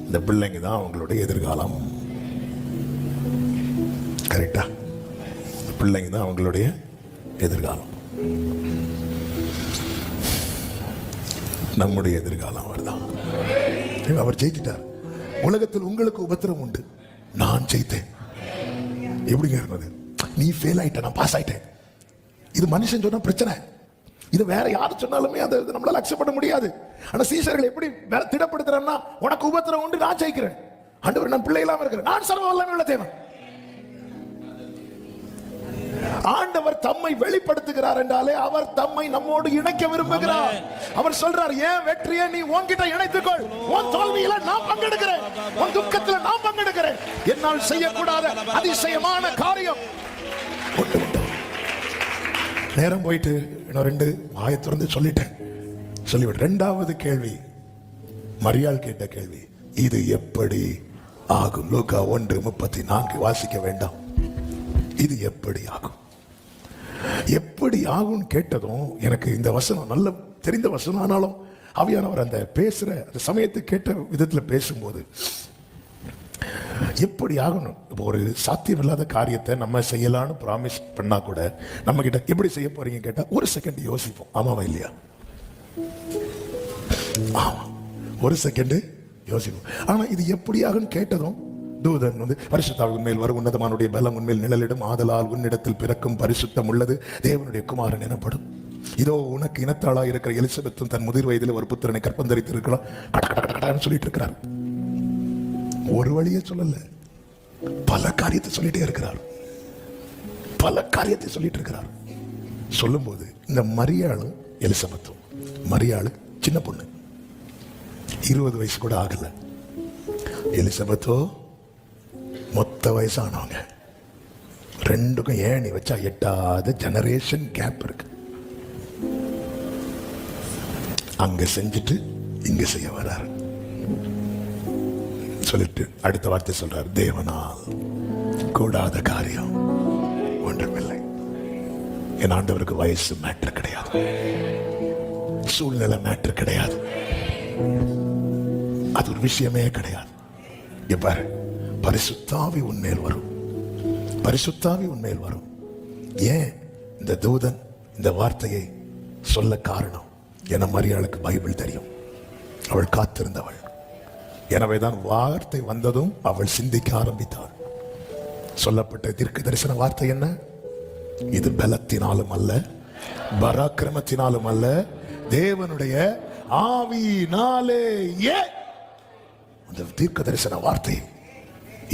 இந்த பிள்ளைங்க தான் அவங்களுடைய எதிர்காலம். கரெக்டா? பிள்ளைங்க தான் அவங்களுடைய எதிர்காலம். நம்முடைய எதிர்காலம் அவர்தான். அவர் ஜெயிச்சிட்டார். உலகத்தில் உங்களுக்கு உபத்திரம் உண்டு, நான் ஜெயித்தேன். எப்படிங்க இருந்தது? நீ ஃபெயில் ஆயிட்ட, நான் பாஸ் ஆயிட்டேன். இது மனுஷன் சொன்ன பிரச்சனை. இது வேற யாரு சொன்னாலுமே அதை நம்மளால அக்செப்ட் பண்ண முடியாது. ஆனா சீசர்கள் எப்படி திடப்படுத்துறேன்னா, உனக்கு உபத்திரம் உண்டு, நான் ஜெயிக்கிறேன். ஆண்டவர் நான் பிள்ளை இல்லாம இருக்கிறேன், நான் சர்வ வல்லமை உள்ள தேவன். ஆண்டவர் தம்மை வெளிப்படுத்துகிறார் என்றாலே அவர் தம்மை நம்மோடு இணைக்க விரும்புகிறார். அவர் சொல்றார், ஏன் வெற்றியை நீ உன்கிட்ட இணைத்துக்கொள். உன் தோல்வியில நான் பங்கெடுக்கிறேன், உன் துக்கத்துல நான் பங்கெடுக்கிறேன். என்னால் செய்யக்கூடாத அதிசயமான காரியம் ஒன்று உண்டு. நேரம் போயிட்டு இன்னும் 2 வாயை திறந்து சொல்லிவிட்டு இரண்டாவது கேள்வி, மரியாள் கேட்ட கேள்வி, இது எப்படி ஆகும்? லூக்கா 1:34 வாசிக்க வேண்டாம். இது எப்படி ஆகும்? எப்படி ஆகும் கேட்டதும் எனக்கு இந்த வசனம் நல்ல தெரிந்த வசனம். ஆனாலும் ஆவியானவர் அந்த பேசுற அந்த சமயத்தை கேட்ட விதத்தில் பேசும்போது எப்படி ஆகணும். இப்போ ஒரு சாத்தியம் இல்லாத காரியத்தை நம்ம செய்யலான்னு ப்ராமிஸ் பண்ணா கூட நம்ம கிட்ட எப்படி செய்ய போறீங்க கேட்டா 1 செகண்ட் யோசிப்போம். ஆமாவா இல்லையா? ஆமா, 1 செகண்ட் யோசிப்போம். ஆனா இது எப்படி ஆகும் கேட்டதும் தூதன் பரிசுத்தாவி உண்மையில் வரும், உன்னதமானுடைய பலம் உண்மையில் நிழலிடும், ஆதலால் உன்னிடத்தில் பிறக்கும் பரிசுத்தம் உள்ளது, தேவனுடைய குமாரன் எனப்படும். இதோ உனக்கு இனத்தாளா இருக்கிற எலிசபெத்தும் தன் முதிர் வயதில் ஒரு புத்திரனை கற்பந்தரித்து இருக்கலாம் சொல்லிட்டு இருக்கிறார். ஒரு வழியே சொல்லல, பல காரியத்தை சொல்லிட்டே இருக்கிறார். பல காரியத்தை சொல்லிட்டு இருக்கிறார். சொல்லும் போது இந்த மரியாளும் எலிசபெத்தும், மரியாளு சின்ன பொண்ணு, 20 வயசு கூட ஆகல. எலிசபெத்தோ மொத்த வயசானவங்க. ரெண்டுக்கும் ஏணி வச்சா எட்டாத ஜெனரேஷன் கேப் இருக்கு. அங்க செஞ்சுட்டு இங்க செய்ய வர்றாரு. சொல்லிட்டு அடுத்த வார்த்தை சொல்றாரு, தேவனால் கூடாத காரியம் ஒன்றுமில்லை. என் ஆண்டவருக்கு வயசு மேட்டர் கிடையாது, சூழ்நிலை மேட்டர் கிடையாது, அது ஒரு விஷயமே கிடையாது. பாரு, பரிசுத்தாவி உன்மேல் வரும், பரிசுத்தாவி உன்மேல் வரும். ஏன் இந்த தூதன் இந்த வார்த்தையை சொல்ல காரணம்? என மரியாளுக்கு பைபிள் தெரியும், அவள் காத்திருந்தவள். எனவேதான் வார்த்தை வந்ததும் அவள் சிந்திக்க ஆரம்பித்தாள். சொல்லப்பட்ட தீர்க்க தரிசன வார்த்தை என்ன? இது பலத்தினாலும் அல்ல, பராக்கிரமத்தினாலும் அல்ல, தேவனுடைய ஆவியினாலேயே. அந்த தீர்க்க தரிசன வார்த்தை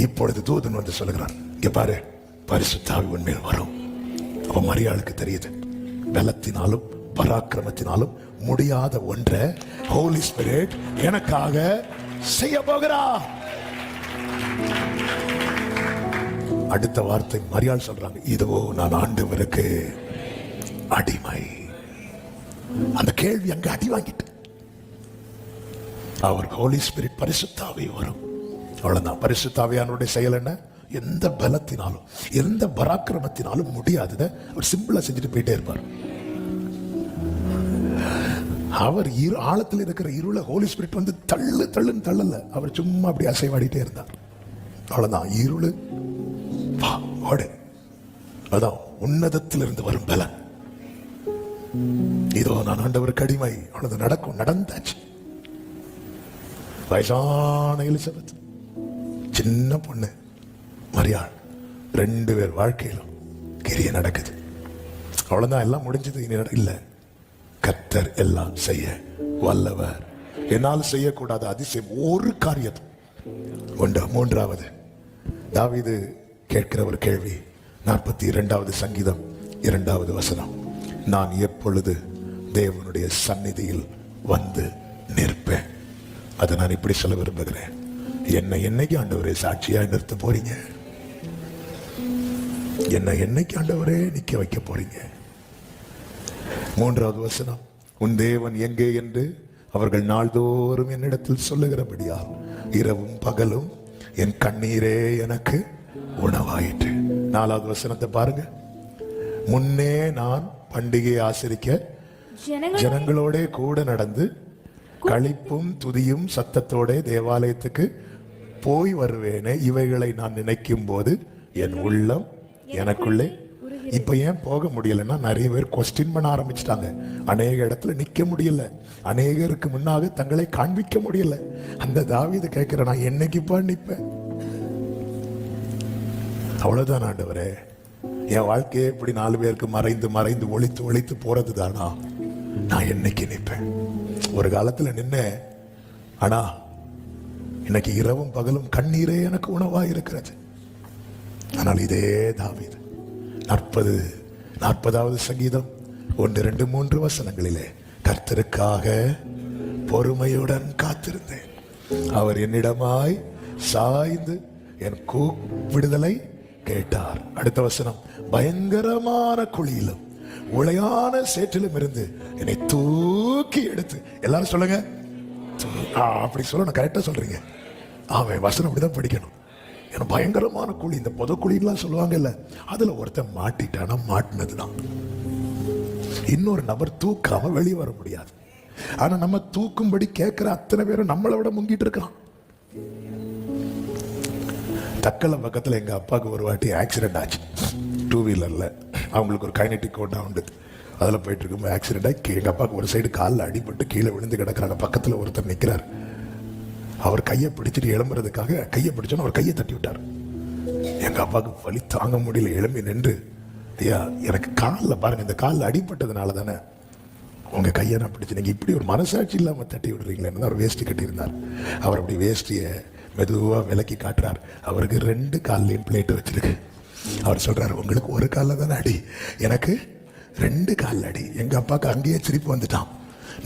இப்பொழுது தூதன் வந்து சொல்லுகிறான், இங்க பாரு, பரிசுத்தாவி உன்மேல் வரும். அப்ப மரியாளுக்கு தெரியுது, பலத்தினாலும் பராக்கிரமத்தினாலும் முடியாத ஒன்றை ஹோலி ஸ்பிரிட் எனக்காக செய்ய போகிறா. அடுத்த வார்த்தை மரியாள் சொல்றாங்க, இதோ நான் ஆண்டவருக்கு அடிமை. அந்த கேள்வி அங்க அடி வாங்கிட்டு அவர் ஹோலி ஸ்பிரிட் பரிசுத்தாவி வரும். அவ்வளவுதான். பரிசுத்தாவியானுடைய செயல் என்ன? எந்த பலத்தினாலும் எந்த பராக்கிரமத்தினாலும் முடியாததை அவர் சிம்பிளா செஞ்சுட்டு போயிட்டே இருப்பார். அவர் ஆழத்தில் இருக்கிற இருள ஹோலி ஸ்பிரிட் வந்து தள்ளுன்னு தள்ளல, அவர் சும்மா அப்படி அசைவாடிட்டே இருந்தார். அவ்வளவுதான். இருளு அதான் உன்னதத்திலிருந்து வரும் பலன். இதோ நான் ஆண்டவருக்கு அடிமை, அவ்வளவு நடக்கும், நடந்தாச்சு. வயசான எலிசபெத், சின்ன பொண்ணு மரியாள், 2 பேர் வாழ்க்கையிலும் கிரிய நடக்குது. அவ்வளவுதான், எல்லாம் முடிஞ்சது. இனி இல்ல, கர்த்தர் எல்லாம் செய்ய வல்லவர். என்னால் செய்யக்கூடாத அதிசயம் ஒரு காரியம் உண்டு. 3வது தாவீது கேட்கிற ஒரு கேள்வி, 42வது சங்கீதம் 2வது வசனம். நான் எப்பொழுது தேவனுடைய சந்நிதியில் வந்து நிற்பேன். அதை நான் இப்படி சொல்ல விரும்புகிறேன், என்னைக்கு ஆண்டவரே சாட்சியா நிறுத்த போறீங்க? என்னைக்கு ஆண்டவரே நிக்க வைக்க போறீங்க? 3வது வசனம், உன் தேவன் எங்கே என்று அவர்கள் நாள்தோறும் என்னிடத்தில் சொல்லுகிறபடியால் இரவும் பகலும் என் கண்ணீரே எனக்கு உணவாயிற்று. 4வது வசனத்தை பாருங்க, முன்னே நான் பண்டிகையை ஆசரிக்க ஜனங்களோட கூட நடந்து களிப்பும் துதியும் சத்தத்தோட தேவாலயத்துக்கு போய் வருவேனே, இவைகளை நான் நினைக்கும் போது என் உள்ளம் எனக்குள்ளே. இப்ப ஏன் போக முடியலன்னா, நிறைய பேர் கொஸ்டின் பண்ண ஆரம்பிச்சிட்டாங்க. அநேக இடத்துல நிக்க முடியல, அநேகருக்கு முன்னாக தங்களை காண்பிக்க முடியல. அந்த தாவீது கேட்கிற, நான் என்னைக்குப்பா நிப்பேன்? அவ்வளவுதான் ஆண்டவரே, என் வாழ்க்கையே இப்படி 4 பேருக்கு மறைந்து மறைந்து ஒளித்து ஒளித்து போறது தானா? நான் என்னைக்கு நிற்பேன்? ஒரு காலத்துல நின்ன, ஆனா இன்னைக்கு இரவும் பகலும் கண்ணீரே எனக்கு உணவா இருக்கிறது. ஆனால் இதே தாவீது 40வது சங்கீதம் 1, 2, 3 வசனங்களிலே, கர்த்தருக்காக பொறுமையுடன் காத்திருந்தேன், அவர் என்னிடமாய் சாய்ந்து என் கூப்பிடுதலை கேட்டார். அடுத்த வசனம், பயங்கரமான குழியிலும் உளையான சேற்றிலும் இருந்து என்னை தூக்கி எடுத்து. எல்லாரும் சொல்லுங்க, அப்படி சொல்லணும், கரெக்டா சொல்றீங்க. அவன் வசனம் அப்படிதான் படிக்கணும். ஏன்னா பயங்கரமான குழி, இந்த பொத குழிலாம் சொல்லுவாங்க இல்ல, அதுல ஒருத்தன் மாட்டிட்டானா மாட்டினதுதான். இன்னொரு நபர் தூக்காம வெளியே வர முடியாது. ஆனா நம்ம தூக்கும்படி கேட்கிற அத்தனை பேரும் நம்மளை விட முங்கிட்டு இருக்கான். தக்கலம் பக்கத்துல எங்க அப்பாவுக்கு ஒரு வாட்டி ஆக்சிடென்ட் ஆச்சு. 2 வீலர்ல அவங்களுக்கு ஒரு கைனெட்டிக் கோட்டா உண்டு, அதில் போயிட்டு இருக்கும்போது ஆக்சிடென்ட் ஆகி எங்க அப்பாவுக்கு ஒரு சைடு காலில் அடிபட்டு கீழே விழுந்து கிடக்குறாங்க. பக்கத்துல ஒருத்தர் நிற்கிறார். அவர் கையை பிடிச்சிட்டு எழும்புறதுக்காக கையை பிடிச்சோன்னு அவர் கையை தட்டி விட்டார். எங்க அப்பாவுக்கு வலி தாங்க முடியல, எழும்பி நின்று, ஐயா எனக்கு காலில் பாருங்க, இந்த காலில் அடிபட்டதுனால தானே உங்க கையை நான் பிடிச்சு, நீங்க இப்படி ஒரு மனசாட்சி இல்லாம தட்டி விடுறீங்களேன்னு அவர் வேஷ்டி கட்டியிருந்தார். அவர் அப்படி வேஷ்டியை மெதுவா விலக்கி காட்டுறார். அவருக்கு 2 கால்லையும் பிளேட் வச்சிருக்கு. அவர் சொல்றாரு, உங்களுக்கு ஒரு காலில் தானே அடி, எனக்கு 2 காலில் அடி. எங்க அப்பாவுக்கு அங்கேயே சிரிப்பு வந்துட்டான்.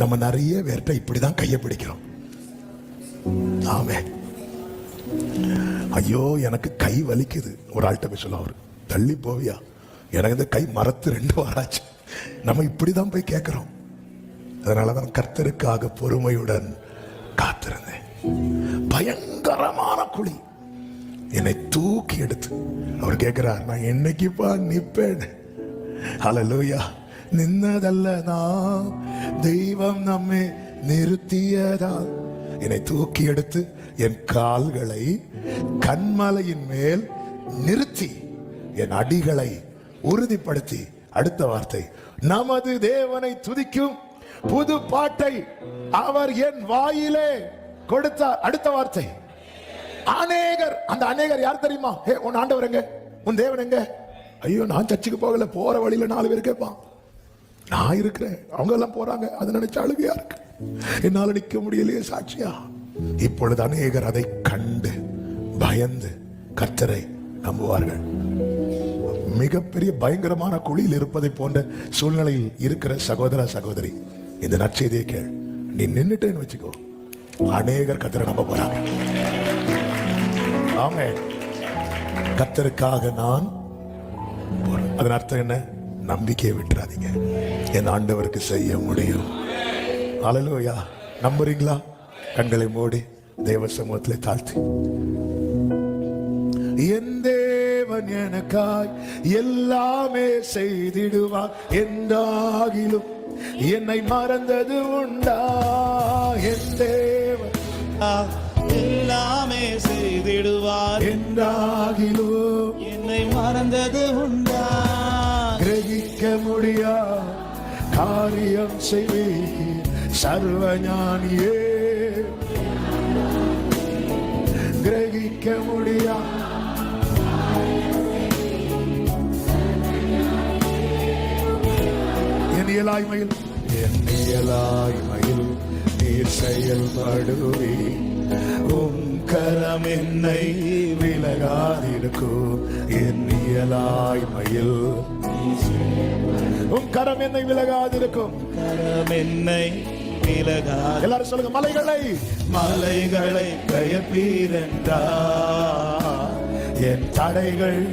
நம்ம நிறைய பேர்கிட்ட இப்படிதான் கையை பிடிக்கிறோம். ஆமே, ஐயோ எனக்கு கை வலிக்குது, ஒரு ஆள்கிட்ட போய் சொல்ல, அவர் தள்ளி போவியா, எனக்கு இந்த கை மரத்து 2 வாராச்சு. நம்ம இப்படிதான் போய் கேட்கிறோம். அதனாலதான் கர்த்தருக்காக பொறுமையுடன் காத்திருந்தேன். பயங்கரமான குழி, என்னை தூக்கி எடுத்து அவர் கேட்கிறார், நான் என்னைக்குப்பா நிப்பேன்? ஹல்லேலூயா. நின்னதல்ல நாம், தெய்வம் நம்மை நிறுத்தியதா. என்னை தூக்கி எடுத்து என் கால்களை கன்மலையின் மேல் நிறுத்தி என் அடிகளை உறுதிப்படுத்தி. அடுத்த வார்த்தை, நமது தேவனை துதிக்கும் புது பாட்டை அவர் என் வாயிலே கொடுத்தார். அடுத்த வார்த்தை, அநேகர். அந்த அநேகர் யார் தெரியுமா? உன் ஆண்டவர் எங்க, உன் தேவன் எங்க? ஐயோ நான் சர்ச்சுக்கு போகல, போற வழியில 4 பேர் கேட்பான், நான் இருக்கிறேன், அவங்க எல்லாம் போறாங்க. அது நினைச்ச அழுகையா இருக்கு, என்னால நிக்க முடியலையே சாட்சியா. இப்பொழுது அநேகர் அதை கண்டு பயந்து கர்த்தரை நம்புவார்கள். மிகப்பெரிய பயங்கரமான குழியில் இருப்பதை போன்ற சூழ்நிலையில் இருக்கிற சகோதர சகோதரி, இந்த நற்செய்தியை கேள். நீ நின்னுட்டேன்னு வச்சுக்கோ, அநேகர் கர்த்தரை நம்ப போறாங்க. ஆமென். கர்த்தருக்காக நான், அதன் அர்த்தம் என்ன? நம்பிக்கையை விட்டுறாதீங்க, என் ஆண்டவருக்கு செய்ய முடியும். அல்லேலூயா. நம்புறீங்களா? கண்களை மூடி தேவ சமூகத்திலே தாழ்த்தி, என் தேவன் எனக்காய் எல்லாமே செய்திடுவார் என்றாகிலும் என்னை மறந்தது உண்டா? என் தேவன் எல்லாமே செய்திடுவார் என்றாகிலும் என்னை மறந்தது உண்டா? கிரகிக்க முடியா காரியம் செய்வீர் சர்வஞானியே. கிரகிக்க முடியா என் இயலாய்மையில் நீர் செயல்படுவே. உம் கரம் என்னை விலகாதிருக்கும். என் இயலாய்மையில் உம் கரம் என்னை விலகாதிருக்கும். கரம் என்னை விலகா. எல்லாரும் சொல்லுங்க, மலைகளை பெயர்ப்பீரென்றா. என் தடைகள்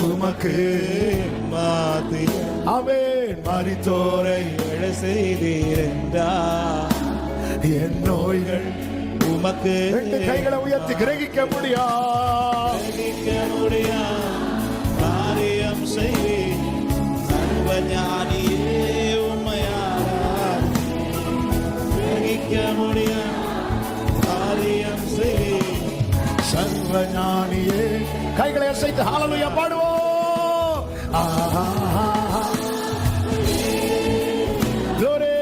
உமக்கு மாத்தி ஆமென். மரித்தோரை எழ செய்தீரென்றா. என் நோய்கள் உமக்கு ரெண்டு கைகளை உயர்த்தி கிரகிக்க முடியா காரியம் செய்வீர் சர்வஞானியே. உம்மையார் கிரகிக்க முடியா காரியம் செய்வீர் சர்வஞானியே. கைகளை அசைத்து ஹalleluya பாடுவோம். glory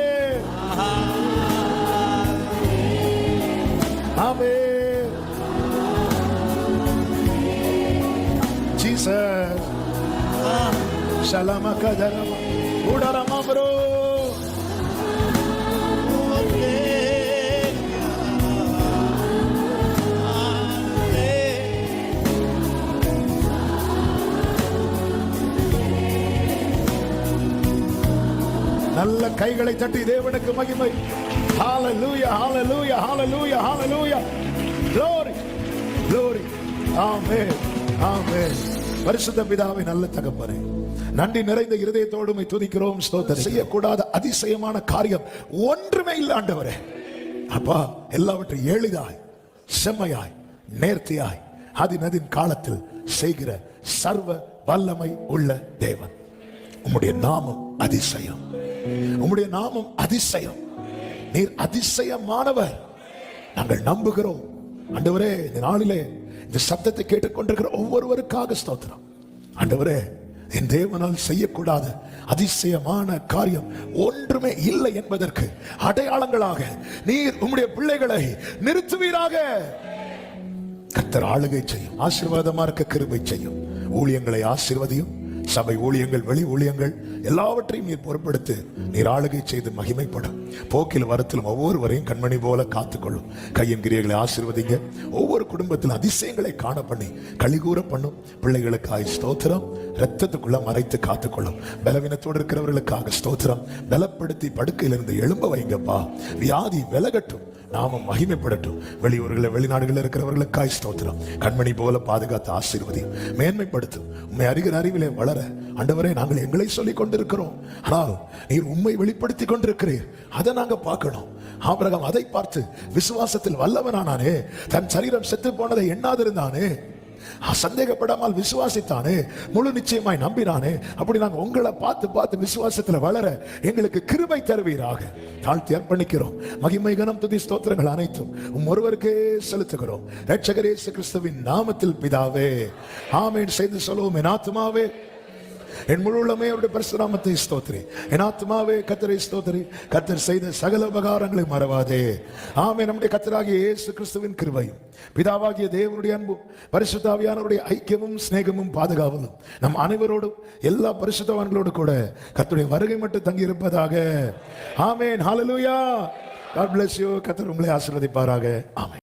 amen jesus shalom kadarama udarama bro. நல்ல கைகளை தட்டி தேவனுக்கு மகிமை. ஹalleluya hallelujah hallelujah hallelujah glory glory amen amen. பரிசுத்த பிதாவே, நல்ல தகப்பனே, நன்றி நிறைந்த இருதயத்தோடு உம்மை துதிக்கிறோம். ஸ்தோத்திரம். செய்யக்கூடாத அதிசயமான காரியம் ஒன்றுமே இல்லை ஆண்டவரே. அப்பா, எல்லாவற்றையும் எளிதாய் செம்மையாய் நேர்த்தியாய் அதினதின் காலத்தில் செய்கிற சர்வ வல்லமை உள்ள தேவன். உம்முடைய நாமம் அதிசயம். உம்முடைய நாமம் அதிசயம். நீர் அதிசயமானவர். நாங்கள் நம்புகிறோம் ஆண்டவரே. இந்த நாளிலே இந்த சத்தத்தை கேட்டுக்கொண்டிருக்கிற ஒவ்வொருவருக்காக ஸ்தோத்திரம் ஆண்டவரே. என் தேவனால் செய்யக்கூடாத அதிசயமான காரியம் ஒன்றுமே இல்லை என்பதற்கு அடையாளங்களாக நீர் உம்முடைய பிள்ளைகளை நிறுத்துவீராக. கர்த்தர் ஆளுகை செய்யும். ஆசீர்வாதமா இருக்க கிருபை செய்யும். ஊழியங்களை ஆசீர்வதியும். சபை ஊழியங்கள், வெளி ஊழியங்கள் எல்லாவற்றையும் நீர் பொறுப்படுத்தி நீர் ஆளுகை செய்து மகிமைப்படும். போக்கில் வரத்திலும் ஒவ்வொருவரையும் கண்மணி போல காத்துக்கொள்ளும். கையின் கிரியைகளை ஆசீர்வதிங்க. ஒவ்வொரு குடும்பத்திலும் அதிசயங்களை காண பண்ணி கலிகூற பண்ணும். பிள்ளைகளுக்காக ஸ்தோத்திரம். ரத்தத்துக்குள்ள மறைத்து காத்துக்கொள்ளும். பலவீனத்தோடு இருக்கிறவர்களுக்காக ஸ்தோத்திரம். பலப்படுத்தி படுக்கையிலிருந்து எழும்ப வைங்கப்பா. வியாதி விலகட்டும். நாமம் மகிமைப்படட்டும். வெளியூர்களில் வெளிநாடுகளில் இருக்கிறவர்களுக்காய் ஸ்தோத்திரம். கண்மணி போல பாதுகாத்து ஆசீர்வதியும். மேன்மைப்படுத்தும். உண்மை அறிகிற அறிவிலே வளர ஆண்டவரே, நாங்கள் எங்களை சொல்லிக் கொண்டிருக்கிறோம். ஆனால் நீர் உண்மை வெளிப்படுத்தி கொண்டிருக்கிறீர். அதை நாங்க பார்க்கணும். ஆபிரகாம் அதை பார்த்து விசுவாசத்தில் வல்லவனானானே. தன் சரீரம் செத்து போனதை எண்ணாதிருந்தானே. சந்தேகப்படாமல் விசுவாசித்தானே. முழு நிச்சயமாய் நம்பினானே. அப்படி நாங்க உங்களை பார்த்து பார்த்து விசுவாசத்துல வளர எங்களுக்கு கிருபை தருவீராக. தாழ்த்தி அர்ப்பணிக்கிறோம். மகிமை கனம் துதி ஸ்தோத்திரங்கள் அனைத்தும் ஒருவருக்கே செலுத்துகிறோம். இரட்சகர் இயேசு கிறிஸ்துவின் நாமத்தில் பிதாவே, ஆமென். செய்து சொல்லுவோம். என் ஆத்துமாவே என் முழு உள்ளமே அவருடைய பரிசுநாமத்தை ஸ்தோத்திரி. என் ஆத்துமாவே கர்த்தரை ஸ்தோத்திரி. கர்த்தர் செய்த சகல உபகாரங்களை மறவாதே. ஆமென். நம்முடைய கர்த்தராகிய இயேசு கிறிஸ்துவின் கிருபையும் பிதாவாகிய தேவனுடைய அன்பும் பரிசுத்த ஆவியானவருடைய ஐக்கியமும் சிநேகமும் பாதுகாவலும் நம் அனைவரோடும் எல்லா பரிசுத்தவான்களோடு கூட கர்த்தருடைய வருகை மட்டும் தங்கி இருப்பதாக. ஆமென். ஹalleluya. God bless you. கர்த்தர் உங்களை ஆசீர்வதிப்பாராக. ஆமென்.